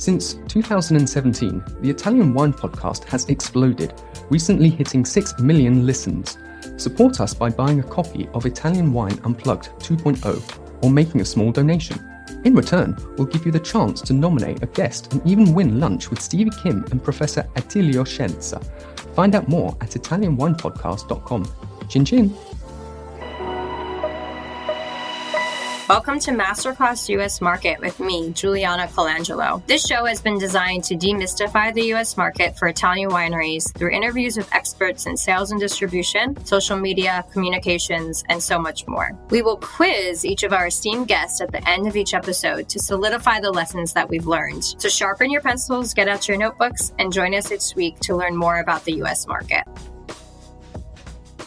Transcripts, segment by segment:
Since 2017, the Italian Wine Podcast has exploded, recently hitting 6 million listens. Support us by buying a copy of Italian Wine Unplugged 2.0 or making a small donation. In return, we'll give you the chance to nominate a guest and even win lunch with Stevie Kim and Professor Attilio Scienza. Find out more at italianwinepodcast.com. Chin chin! Welcome to Masterclass US Market with me, Juliana Colangelo. This show has been designed to demystify the US market for Italian wineries through interviews with experts in sales and distribution, social media, communications, and so much more. We will quiz each of our esteemed guests at the end of each episode to solidify the lessons that we've learned. So sharpen your pencils, get out your notebooks, and join us each week to learn more about the US market.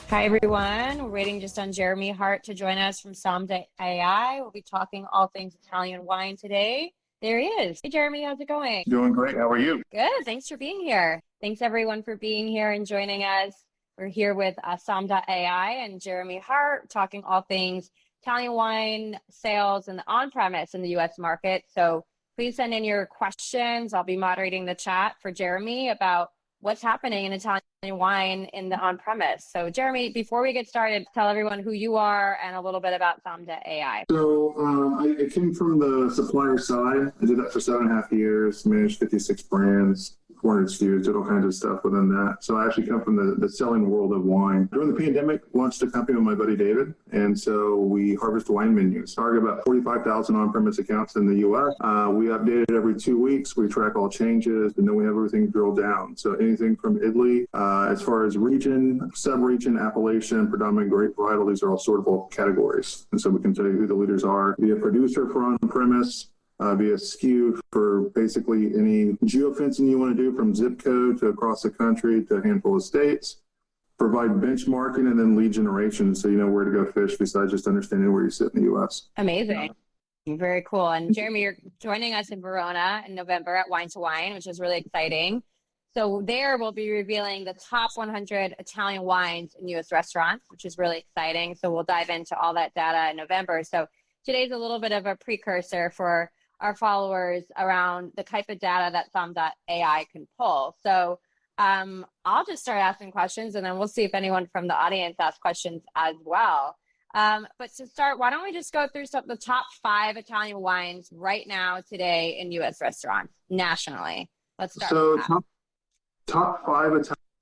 Hi, everyone. We're waiting just on Jeremy Hart to join us from Somm.ai. We'll be talking all things Italian wine today. There he is. Hey, Jeremy, how's it going? Doing great. How are you? Good. Thanks for being here. Thanks, everyone, for being here and joining us. We're here with Somm.ai and Jeremy Hart talking all things Italian wine sales and the on-premise in the U.S. market. So please send in your questions. I'll be moderating the chat for Jeremy about what's happening in Italian wine in the on-premise. So Jeremy, before we get started, tell everyone who you are and a little bit about Somm.ai. So I came from the supplier side. I did that for 7.5 years, managed 56 brands, 400 SKUs, did all kinds of stuff within that. So I actually come from the selling world of wine. During the pandemic, launched a company with my buddy David. And so we harvest wine menus. Target about 45,000 on-premise accounts in the U.S. We update it every 2 weeks. We track all changes, and then we have everything drilled down. So anything from Italy, as far as region, sub-region, appellation, predominant grape varietal, these are all sortable categories. And so we can tell you who the leaders are. Be a producer for on-premise, be a SKU for basically any geofencing you want to do, from zip code to across the country to a handful of states. Provide benchmarking and then lead generation, so you know where to go fish besides just understanding where you sit in the U.S. Amazing. Very cool. And Jeremy, you're joining us in Verona in November at wine2wine, which is really exciting. So there we'll be revealing the top 100 Italian wines in U.S. restaurants, which is really exciting. So we'll dive into all that data in November. So today's a little bit of a precursor for our followers around the type of data that Somm.ai can pull. So I'll just start asking questions, and then we'll see if anyone from the audience asks questions as well. But to start, why don't we just go through the top 5 Italian wines right now today in U.S. restaurants nationally? Let's start with that. Top 5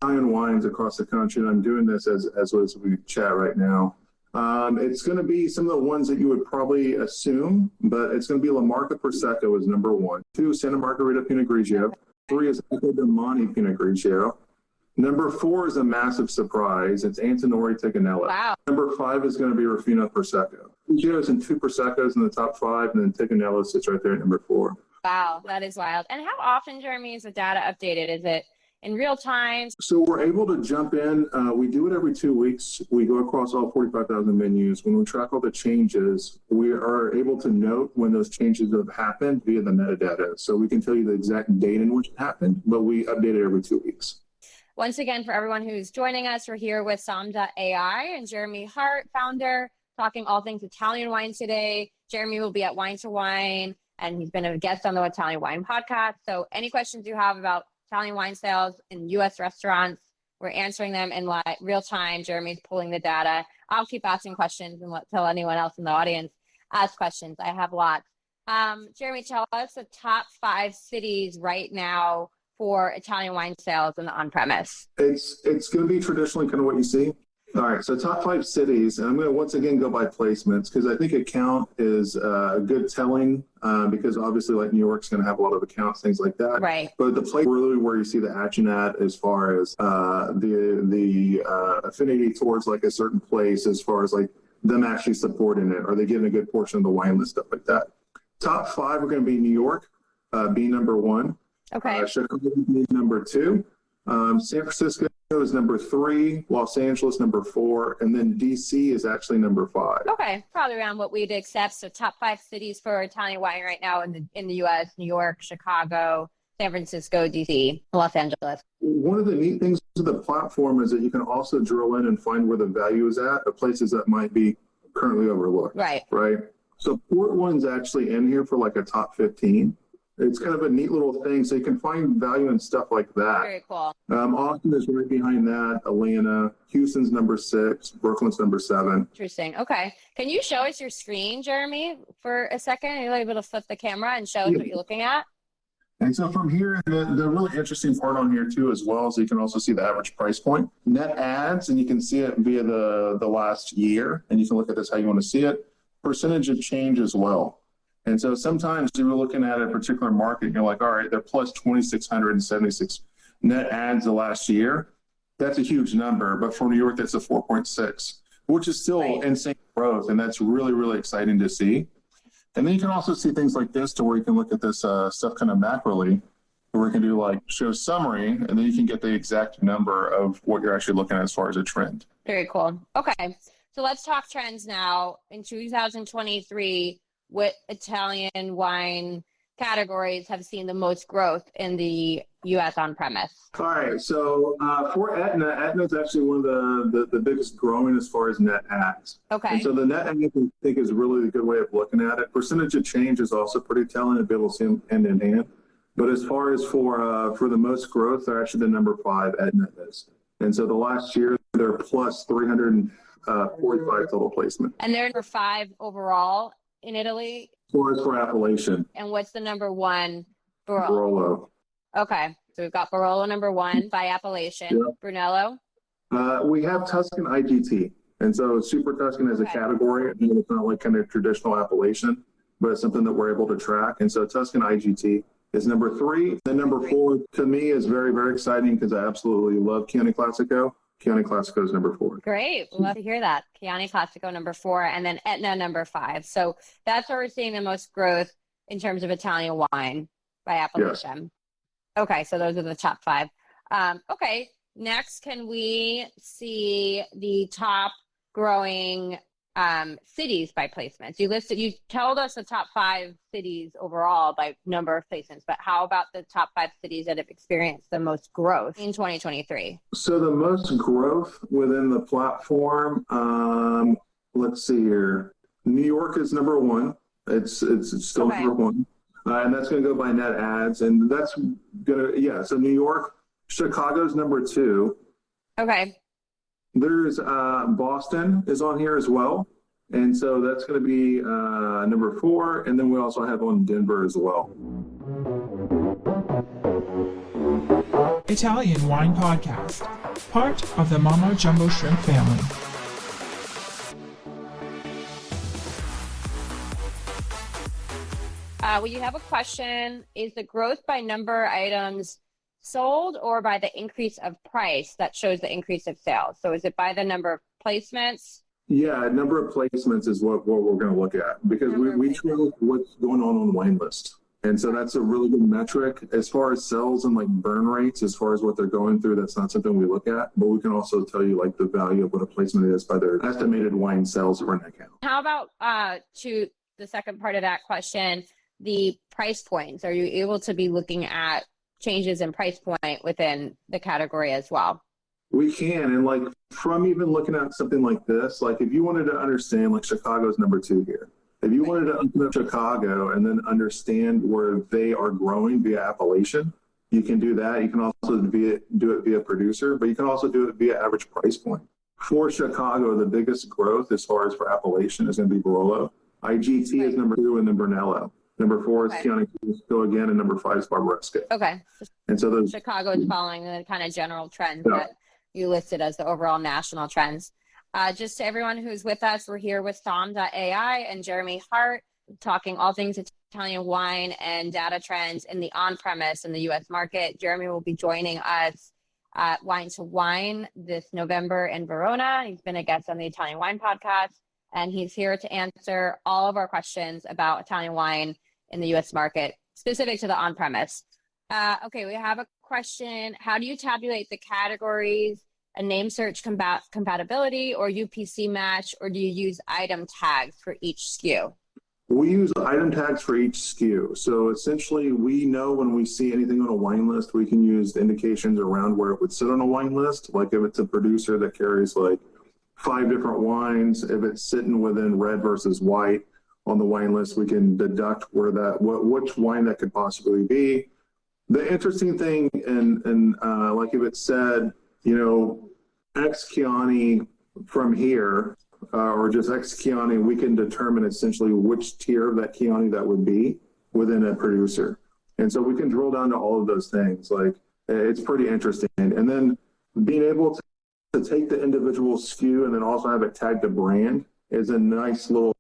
Italian wines across the country, and I'm doing this as we chat right now. It's going to be some of the ones that you would probably assume, but it's going to be La Marca Prosecco is number 1. 2, Santa Margherita Pinot Grigio. 3 is Ecco Domani Pinot Grigio. Number 4 is a massive surprise. It's Antinori Tigonello. Wow. Number 5 is going to be Ruffino Prosecco. Grigios and 2 Proseccos in the top 5, and then Tigonello sits right there at number 4. Wow, that is wild. And how often, Jeremy, is the data updated? Is it in real time? So we're able to jump in. We do it every 2 weeks. We go across all 45,000 menus. When we track all the changes, we are able to note when those changes have happened via the metadata. So we can tell you the exact date in which it happened, but we update it every 2 weeks. Once again, for everyone who's joining us, we're here with Somm.ai and Jeremy Hart, founder, talking all things Italian wine today. Jeremy will be at Wine2wine, and he's been a guest on the Italian Wine Podcast. So any questions you have about Italian wine sales in U.S. restaurants, we're answering them in real time. Jeremy's pulling the data. I'll keep asking questions and tell anyone else in the audience ask questions. I have lots. Jeremy, tell us the top 5 cities right now for Italian wine sales in the on-premise. It's going to be traditionally kind of what you see. All right, so top 5 cities, and I'm going to once again go by placements because I think account is good telling because obviously like New York's going to have a lot of accounts, things like that. Right. But the place really where you see the action at as far as the affinity towards like a certain place as far as like them actually supporting it. Are they getting a good portion of the wine list, stuff like that. Top 5 are going to be New York, being number 1. Okay. Chicago being number 2. San Francisco is number 3, Los Angeles number 4, and then DC is actually number 5. Okay, probably around what we'd accept. So top 5 cities for Italian wine right now in the U.S.: New York, Chicago, San Francisco, DC, Los Angeles. One of the neat things of the platform is that you can also drill in and find where the value is at places that might be currently overlooked. Right. So Portland's actually in here for like a top 15. It's kind of a neat little thing. So you can find value in stuff like that. Very cool. Austin is right behind that. Atlanta, Houston's number 6, Brooklyn's number 7. Interesting. Okay. Can you show us your screen, Jeremy, for a second? Are you able to flip the camera and show us what you're looking at? And so from here, the really interesting part on here too, as well, is you can also see the average price point, net ads, and you can see it via the last year. And you can look at this how you want to see it. Percentage of change as well. And so sometimes you're looking at a particular market and you're like, all right, they're plus 2,676 net ads the last year. That's a huge number. But for New York, that's a 4.6, which is still insane growth. And that's really, really exciting to see. And then you can also see things like this to where you can look at this stuff kind of macroly, where we can do like show summary, and then you can get the exact number of what you're actually looking at as far as a trend. Very cool. Okay. So let's talk trends now. In 2023, what Italian wine categories have seen the most growth in the U.S. on-premise? All right. So for Etna is actually one of the biggest growing as far as net ads. Okay. And so the net ads, I think, is really a good way of looking at it. Percentage of change is also pretty telling to be able to see them hand in hand. But as far as for the most growth, they're actually the number 5 Etna is. And so the last year, they're plus 345 total placement. And they're number 5 overall in Italy? As far as for appellation. And what's the number 1? Barolo. Okay. So we've got Barolo number 1 by appellation. Yep. Brunello? We have Tuscan IGT. And so Super Tuscan is a category. And it's not like kind of traditional appellation, but it's something that we're able to track. And so Tuscan IGT is number 3. Then number 4 to me is very, very exciting because I absolutely love Chianti Classico. Chianti Classico is number 4. Great. Love to hear that. Chianti Classico number 4, and then Etna number 5. So that's where we're seeing the most growth in terms of Italian wine by appellation. Yes. Okay. So those are the top 5. Okay. Next, can we see the top growing cities by placements? You told us the top 5 cities overall by number of placements, but how about the top 5 cities that have experienced the most growth in 2023? So the most growth within the platform, let's see here. New York is number 1. It's still number 1. And that's going to go by net ads. And that's going to, so New York, Chicago's number 2. Okay. There's Boston is on here as well. And so that's going to be number 4. And then we also have on Denver as well. Italian Wine Podcast, part of the Mama Jumbo Shrimp family. We have a question. Is the growth by number of items sold or by the increase of price that shows the increase of sales? So is it by the number of placements? Yeah, number of placements is what we're going to look at because we track what's going on the wine list. And so that's a really good metric. As far as sales and like burn rates, as far as what they're going through, that's not something we look at. But we can also tell you like the value of what a placement is by their estimated wine sales for an account. How about to the second part of that question, the price points? Are you able to be looking at changes in price point within the category as well? We can. And like from even looking at something like this, like if you wanted to understand like Chicago's number 2 here, if you wanted to open up Chicago and then understand where they are growing via appellation, you can do that. You can also do it via producer, but you can also do it via average price point. For Chicago, the biggest growth as far as for appellation is going to be Barolo. IGT is number 2 and then Brunello. Number 4 is Chianti Classico again, and number 5 is Barbaresco. Okay. And so those Chicago is following the kind of general trends that you listed as the overall national trends. Just to everyone who's with us, we're here with Somm.ai and Jeremy Hart, talking all things Italian wine and data trends in the on-premise in the U.S. market. Jeremy will be joining us at Wine2wine this November in Verona. He's been a guest on the Italian Wine Podcast, and he's here to answer all of our questions about Italian wine in the U.S. market, specific to the on-premise. Okay, we have a question. How do you tabulate the categories, a name search compatibility or UPC match, or do you use item tags for each SKU? We use item tags for each SKU. So essentially, we know when we see anything on a wine list, we can use the indications around where it would sit on a wine list. Like if it's a producer that carries like 5 different wines, if it's sitting within red versus white, on the wine list, we can deduct which wine that could possibly be. The interesting thing, and like if it said, X Chianti from here, or just X Chianti, we can determine essentially which tier of that Chianti that would be within a producer. And so we can drill down to all of those things. Like, it's pretty interesting. And then being able to take the individual SKU and then also have it tagged to brand is a nice little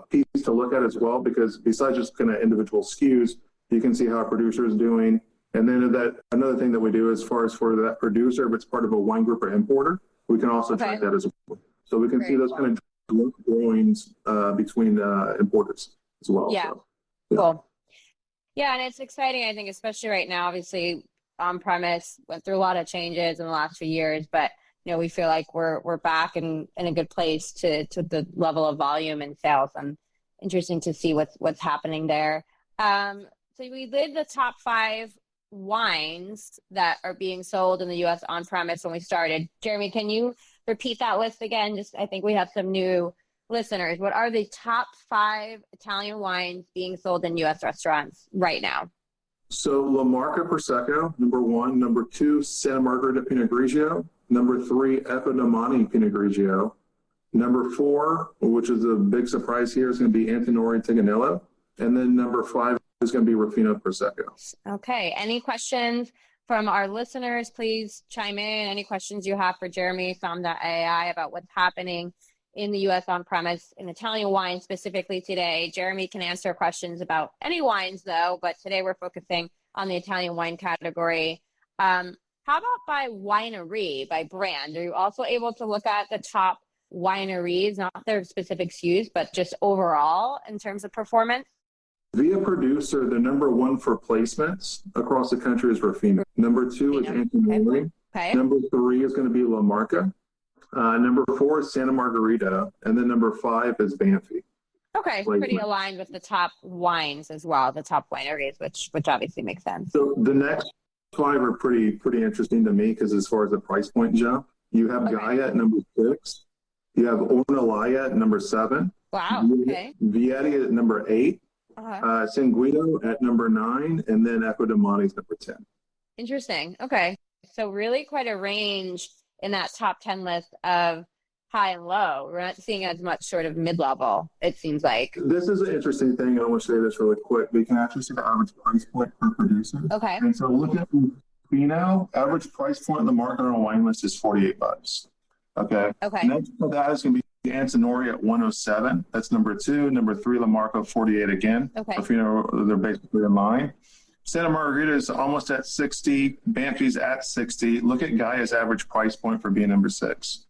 piece to look at as well, because besides just kind of individual SKUs, you can see how a producer is doing. And then another thing that we do as far as for that producer, if it's part of a wine group or importer, we can also track that as well. So we can see those kind of growings between importers as well. Yeah. So, yeah. Cool. Yeah, and it's exciting, I think, especially right now. Obviously, on-premise went through a lot of changes in the last few years, but we feel like we're back in a good place to the level of volume and sales. And interesting to see what's happening there. So we did the top 5 wines that are being sold in the U.S. on-premise when we started. Jeremy, can you repeat that list again? I think we have some new listeners. What are the top 5 Italian wines being sold in U.S. restaurants right now? So La Marca Prosecco, number 1. Number 2, Santa Margherita Pinot Grigio. Number 3, Epidemani Pinot Grigio. Number 4, which is a big surprise here, is going to be Antinori Tiganello. And then number 5 is going to be Ruffino Prosecco. Okay. Any questions from our listeners? Please chime in. Any questions you have for Jeremy, Somm.ai, about what's happening in the U.S. on-premise in Italian wine specifically today. Jeremy can answer questions about any wines, though, but today we're focusing on the Italian wine category. How about by winery, by brand? Are you also able to look at the top wineries, not their specific SKUs, but just overall in terms of performance? Via producer, the number 1 for placements across the country is Ruffino. Number 2 is Antinori. Okay. Number 3 is going to be La Marca. Number 4 is Santa Margherita. And then number 5 is Banfi. Okay, pretty aligned with the top wines as well, the top wineries, which obviously makes sense. So the next 5 are pretty interesting to me, because as far as the price point jump, you have Gaia at number 6. You have Ornellaia at number 7. Wow, okay. Vietti at number 8. San Guido at number 9, and then Epidemani is number 10. Interesting. Okay. So really quite a range in that top 10 list of high and low. We're not seeing as much sort of mid-level, it seems like. This is an interesting thing. I want to say this really quick. We can actually see the average price point per producer. Okay. And so looking at Ruffino, average price point in the market on a wine list is $48. Okay. Next to that is going to be Antinori at 107. That's number 2. Number 3, La Marca, 48 again. Okay. Ruffino, they're basically in line. Santa Margherita is almost at 60. Banfi's at 60. Look at Gaia's average price point for being number 6.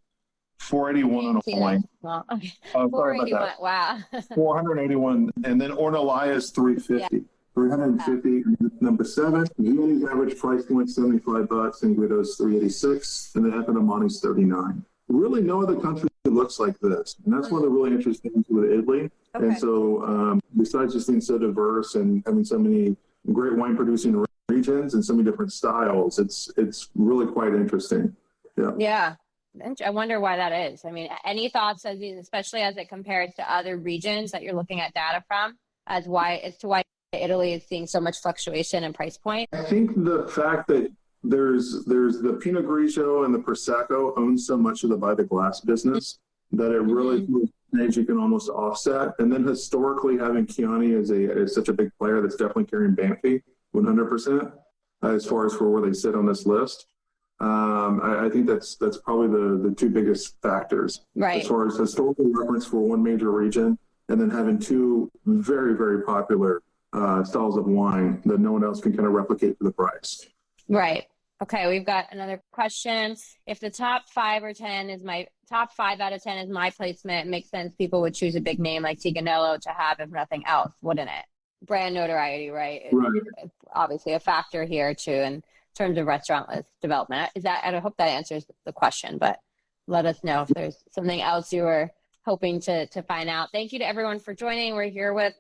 481 on a wine. Well, okay. Sorry 481. about that. Wow. 481. And then Ornellaia is 350. Yeah. 350. Number 7. Vietti's average price point $75, and Guido's 386, and the Epidemani's 39. Really, no other country looks like this, and that's one of the really interesting things with Italy. Okay. And so, besides just being so diverse and having so many great wine producing regions and so many different styles, it's really quite interesting. Yeah. Yeah. I wonder why that is. I mean, any thoughts, especially as it compares to other regions that you're looking at data from, as to why Italy is seeing so much fluctuation in price point? I think the fact that there's the Pinot Grigio and the Prosecco own so much of the by the glass business that it really you can almost offset. And then historically, having Chianti is such a big player that's definitely carrying Banfi 100% as far as for where they sit on this list. I think that's probably the 2 biggest factors, right, as far as historical reference for one major region, and then having 2 very, very popular styles of wine that no one else can kind of replicate for the price. Right. Okay, we've got another question. If the top 5 out of 10 is my placement, it makes sense people would choose a big name like Tiganello to have, if nothing else, wouldn't it? Brand notoriety, right? It's obviously a factor here too in terms of restaurant list development. I hope that answers the question, but let us know if there's something else you were hoping to find out. Thank you to everyone for joining. We're here with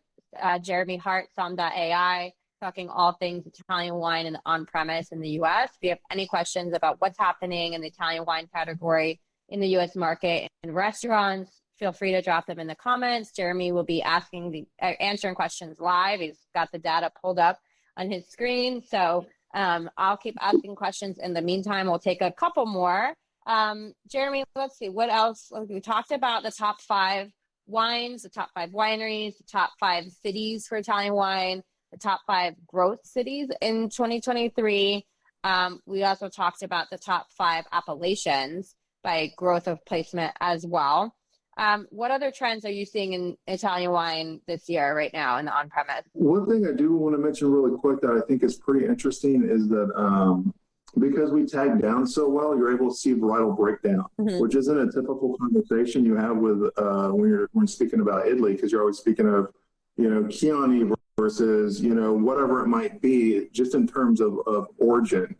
Jeremy Hart, Somm.ai, talking all things Italian wine and on-premise in the U.S. If you have any questions about what's happening in the Italian wine category in the U.S. market and restaurants, feel free to drop them in the comments. Jeremy will be answering questions live. He's got the data pulled up on his screen. So I'll keep asking questions in the meantime. We'll take a couple more. Jeremy, let's see, what else? We talked about the top 5 wines, the top 5 wineries, the top 5 cities for Italian wine, the top 5 growth cities in 2023. We also talked about the top 5 appellations by growth of placement as well. What other trends are you seeing in Italian wine this year right now in the on-premise? One thing I do want to mention really quick that I think is pretty interesting is that because we tag down so well, you're able to see varietal breakdown, which isn't a typical conversation you have with when you're speaking about Italy, because you're always speaking of, Chianti versus, whatever it might be, just in terms of origin.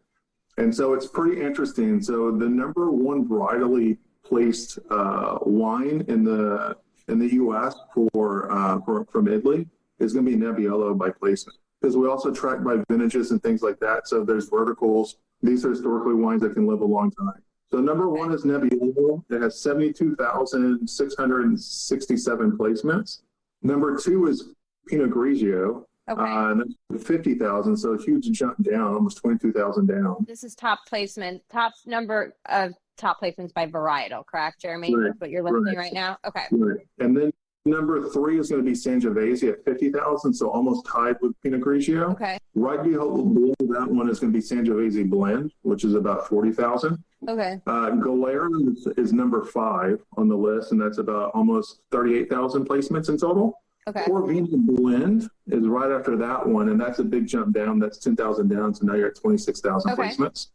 And so it's pretty interesting. So the number 1 varietally placed wine in the U.S. from Italy is going to be Nebbiolo by placement, because we also track by vintages and things like that. So there's verticals. These are historically wines that can live a long time. So number 1 is Nebbiolo. It has 72,667 placements. Number 2 is Pinot Grigio. And that's 50,000, so a huge jump down, almost 22,000 down. This is top placement, top number of top placements by varietal, correct, Jeremy? Right. That's what you're listing right now? Okay. Right. And then number 3 is going to be Sangiovese at 50,000, so almost tied with Pinot Grigio. Okay. Right below that one is going to be Sangiovese Blend, which is about 40,000. Okay. Galera is number 5 on the list, and that's about almost 38,000 placements in total. Okay. Corvina Blend is right after that one, and that's a big jump down. That's 10,000 down, so now you're at 26,000 placements.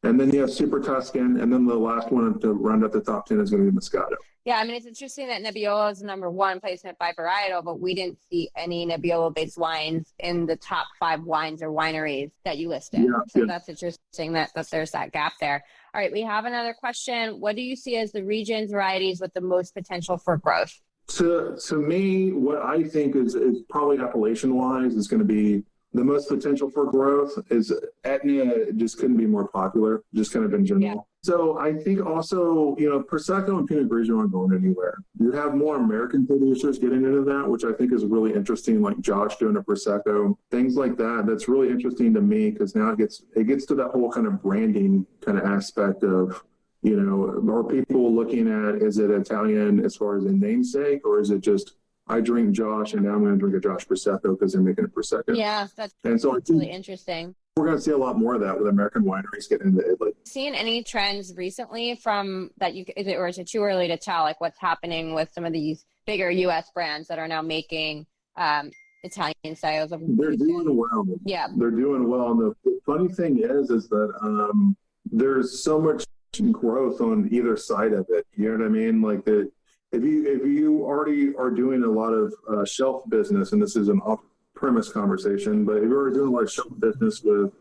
And then you have Super Tuscan, and then the last one to round out the top 10 is going to be Moscato. Yeah, I mean, it's interesting that Nebbiolo is the number 1 placement by varietal, but we didn't see any Nebbiolo-based wines in the top 5 wines or wineries that you listed. So that's interesting that there's that gap there. All right, we have another question. What do you see as the regions, varieties with the most potential for growth? To me, what I think is probably appellation-wise is going to be the most potential for growth is Etna. Just couldn't be more popular, just kind of in general. Yeah. So I think also, Prosecco and Pinot Grigio aren't going anywhere. You have more American producers getting into that, which I think is really interesting, like Josh doing a Prosecco, things like that. That's really interesting to me, because now it gets to that whole kind of branding kind of aspect of, are people looking at, is it Italian as far as a namesake, or is it just, I drink Josh and now I'm going to drink a Josh Prosecco because they're making a Prosecco? Yeah, that's really interesting. We're going to see a lot more of that with American wineries getting into Italy. Seen any trends recently from that or is it too early to tell, like what's happening with some of these bigger U.S. brands that are now making Italian styles of wine? They're doing well. Yeah. They're doing well. And the funny thing is that there's so much growth on either side of it. You know what I mean? Like if you already are doing a lot of shelf business, and this is an off-premise conversation, but if you're already doing a lot of shelf business with,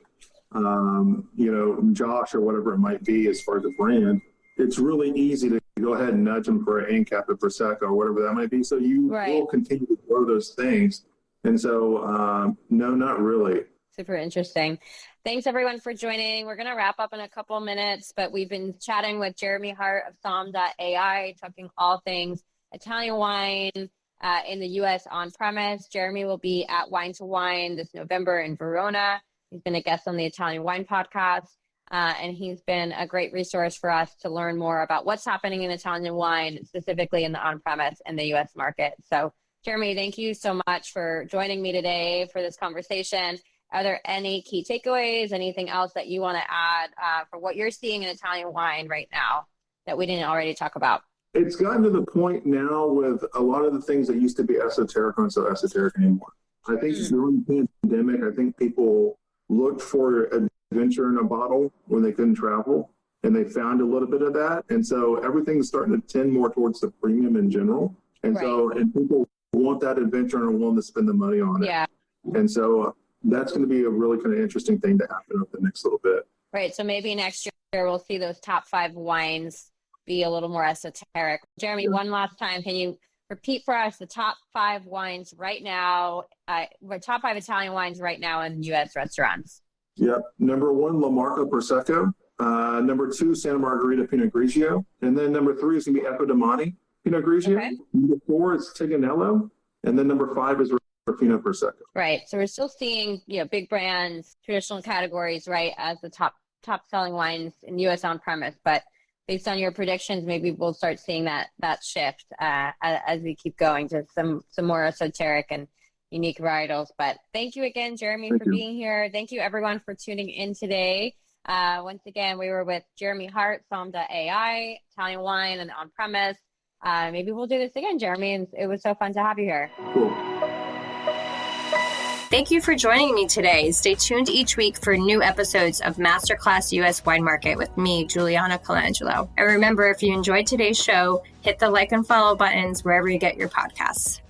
Josh or whatever it might be as far as a brand, it's really easy to go ahead and nudge them for an ANCAP or Prosecco or whatever that might be. So you will continue to grow those things. And so, no, not really. Super interesting. Thanks everyone for joining. We're going to wrap up in a couple minutes, but we've been chatting with Jeremy Hart of Somm.ai, talking all things Italian wine in the U.S. on premise. Jeremy will be at Wine2wine this November in Verona. He's been a guest on the Italian Wine Podcast, and he's been a great resource for us to learn more about what's happening in Italian wine, specifically in the on-premise and the U.S. market. So Jeremy, thank you so much for joining me today for this conversation. Are there any key takeaways, anything else that you want to add for what you're seeing in Italian wine right now that we didn't already talk about? It's gotten to the point now with a lot of the things that used to be esoteric aren't so esoteric anymore. I think during the pandemic, I think people looked for adventure in a bottle when they couldn't travel, and they found a little bit of that. And so everything's starting to tend more towards the premium in general. And and people want that adventure and are willing to spend the money on it. Yeah. And so that's going to be a really kind of interesting thing to happen over the next little bit. Right. So maybe next year we'll see those top 5 wines be a little more esoteric. Jeremy, one last time, can you repeat for us the top 5 wines right now, top 5 Italian wines right now in U.S. restaurants? Yep. Number 1, La Marca Prosecco. Number 2, Santa Margherita Pinot Grigio. And then number 3 is going to be Ecco Domani. Pinot Grigio. Okay. Number 4 is Tignanello. And then number 5 is Pinot Prosecco. Right. So we're still seeing, big brands, traditional categories, right, as the top selling wines in U.S. on premise. But based on your predictions, maybe we'll start seeing that shift as we keep going to some more esoteric and unique varietals. But thank you again, Jeremy, for being here. Thank you, everyone, for tuning in today. Once again, we were with Jeremy Hart, Somm.ai, Italian wine and on premise. Maybe we'll do this again, Jeremy. And it was so fun to have you here. Cool. Thank you for joining me today. Stay tuned each week for new episodes of Masterclass US Wine Market with me, Juliana Colangelo. And remember, if you enjoyed today's show, hit the like and follow buttons wherever you get your podcasts.